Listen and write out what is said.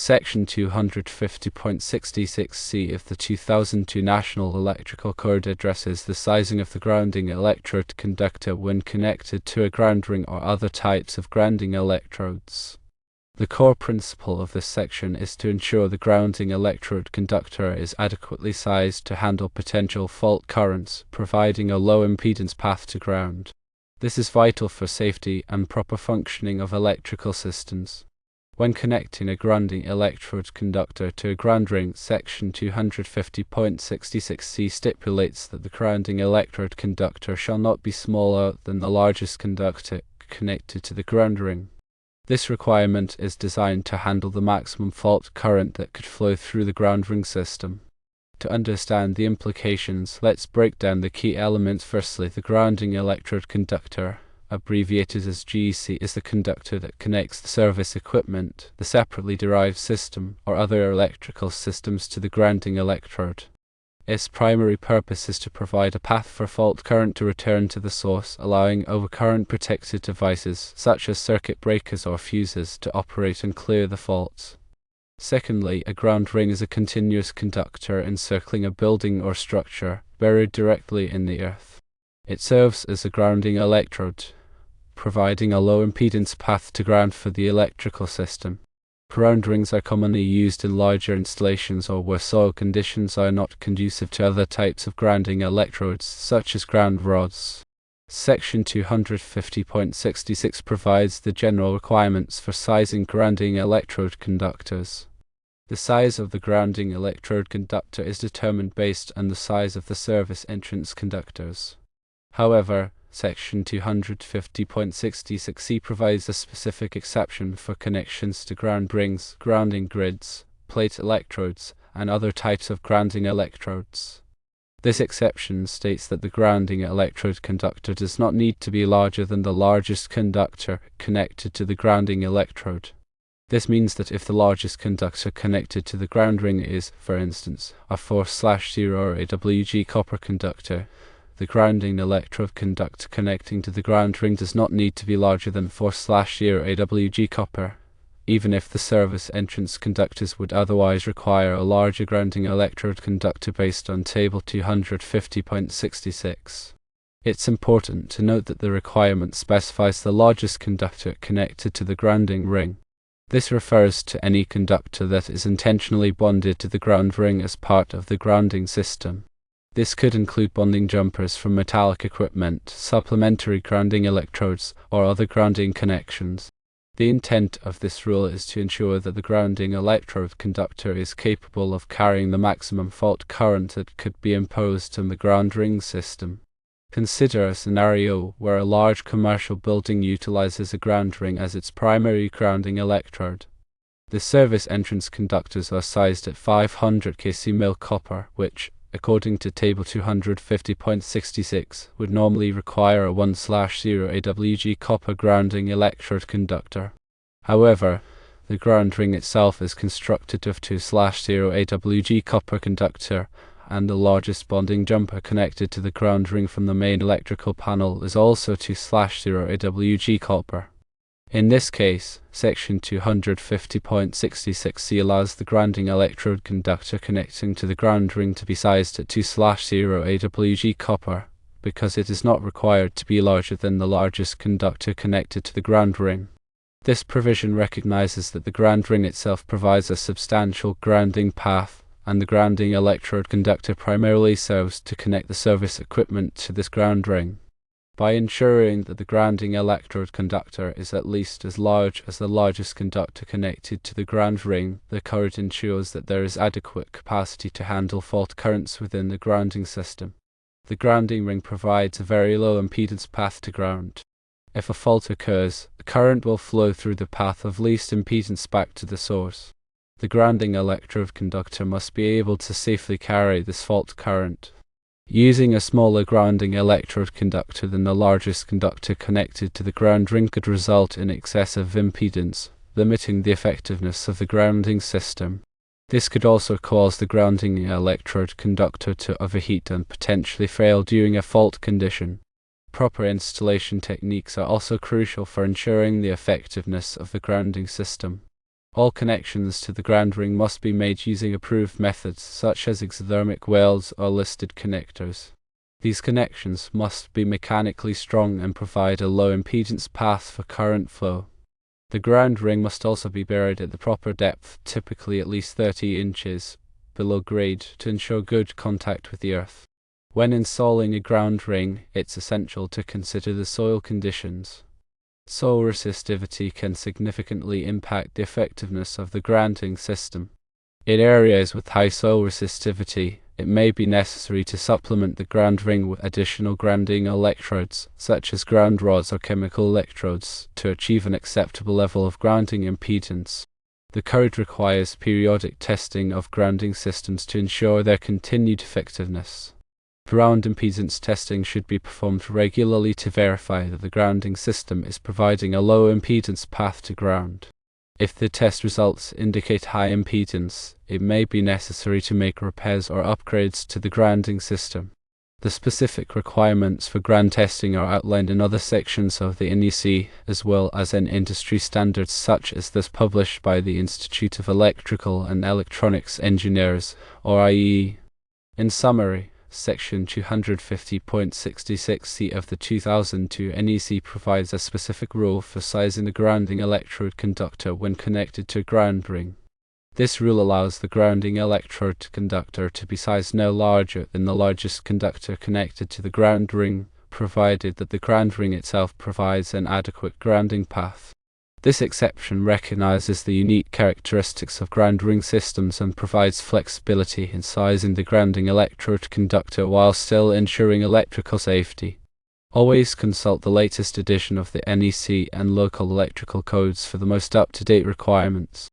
Section 250.66c of the 2002 National Electrical Code addresses the sizing of the grounding electrode conductor when connected to a ground ring or other types of grounding electrodes. The core principle of this section is to ensure the grounding electrode conductor is adequately sized to handle potential fault currents, providing a low impedance path to ground. This is vital for safety and proper functioning of electrical systems. When connecting a grounding electrode conductor to a ground ring, Section 250.66c stipulates that the grounding electrode conductor shall not be smaller than the largest conductor connected to the ground ring. This requirement is designed to handle the maximum fault current that could flow through the ground ring system. To understand the implications, let's break down the key elements. Firstly, the grounding electrode conductor, abbreviated as GEC, is the conductor that connects the service equipment, the separately derived system, or other electrical systems to the grounding electrode. Its primary purpose is to provide a path for fault current to return to the source, allowing overcurrent protected devices, such as circuit breakers or fuses, to operate and clear the faults. Secondly, a ground ring is a continuous conductor encircling a building or structure, buried directly in the earth. It serves as a grounding electrode, providing a low impedance path to ground for the electrical system. Ground rings are commonly used in larger installations or where soil conditions are not conducive to other types of grounding electrodes, such as ground rods. Section 250.66 provides the general requirements for sizing grounding electrode conductors. The size of the grounding electrode conductor is determined based on the size of the service entrance conductors. However, Section 250.66c provides a specific exception for connections to ground rings, grounding grids, plate electrodes, and other types of grounding electrodes. This exception states that the grounding electrode conductor does not need to be larger than the largest conductor connected to the grounding electrode. This means that if the largest conductor connected to the ground ring is, for instance, a 4/0 or AWG copper conductor, the grounding electrode conductor connecting to the ground ring does not need to be larger than 4/0 AWG copper, even if the service entrance conductors would otherwise require a larger grounding electrode conductor based on Table 250.66. It's important to note that the requirement specifies the largest conductor connected to the grounding ring. This refers to any conductor that is intentionally bonded to the ground ring as part of the grounding system. This could include bonding jumpers from metallic equipment, supplementary grounding electrodes, or other grounding connections. The intent of this rule is to ensure that the grounding electrode conductor is capable of carrying the maximum fault current that could be imposed on the ground ring system. Consider a scenario where a large commercial building utilizes a ground ring as its primary grounding electrode. The service entrance conductors are sized at 500 kcmil copper, which, according to Table 250.66, would normally require a 1/0 AWG copper grounding electrode conductor. However, the ground ring itself is constructed of 2/0 AWG copper conductor, and the largest bonding jumper connected to the ground ring from the main electrical panel is also 2/0 AWG copper. In this case, Section 250.66c allows the grounding electrode conductor connecting to the ground ring to be sized at 2/0 AWG copper, because it is not required to be larger than the largest conductor connected to the ground ring. This provision recognizes that the ground ring itself provides a substantial grounding path, and the grounding electrode conductor primarily serves to connect the service equipment to this ground ring. By ensuring that the grounding electrode conductor is at least as large as the largest conductor connected to the ground ring, the code ensures that there is adequate capacity to handle fault currents within the grounding system. The grounding ring provides a very low impedance path to ground. If a fault occurs, the current will flow through the path of least impedance back to the source. The grounding electrode conductor must be able to safely carry this fault current. Using a smaller grounding electrode conductor than the largest conductor connected to the ground ring could result in excessive impedance, limiting the effectiveness of the grounding system. This could also cause the grounding electrode conductor to overheat and potentially fail during a fault condition. Proper installation techniques are also crucial for ensuring the effectiveness of the grounding system. All connections to the ground ring must be made using approved methods such as exothermic welds or listed connectors. These connections must be mechanically strong and provide a low impedance path for current flow. The ground ring must also be buried at the proper depth, typically at least 30 inches below grade, to ensure good contact with the earth. When installing a ground ring, it's essential to consider the soil conditions. Soil resistivity can significantly impact the effectiveness of the grounding system. In areas with high soil resistivity, it may be necessary to supplement the ground ring with additional grounding electrodes, such as ground rods or chemical electrodes, to achieve an acceptable level of grounding impedance. The code requires periodic testing of grounding systems to ensure their continued effectiveness. Ground impedance testing should be performed regularly to verify that the grounding system is providing a low impedance path to ground. If the test results indicate high impedance, it may be necessary to make repairs or upgrades to the grounding system. The specific requirements for ground testing are outlined in other sections of the NEC, as well as in industry standards such as this published by the Institute of Electrical and Electronics Engineers, or IEE. In summary, Section 250.66c of the 2002 NEC provides a specific rule for sizing the grounding electrode conductor when connected to a ground ring. This rule allows the grounding electrode conductor to be sized no larger than the largest conductor connected to the ground ring, provided that the ground ring itself provides an adequate grounding path. This exception recognizes the unique characteristics of ground ring systems and provides flexibility in sizing the grounding electrode conductor while still ensuring electrical safety. Always consult the latest edition of the NEC and local electrical codes for the most up-to-date requirements.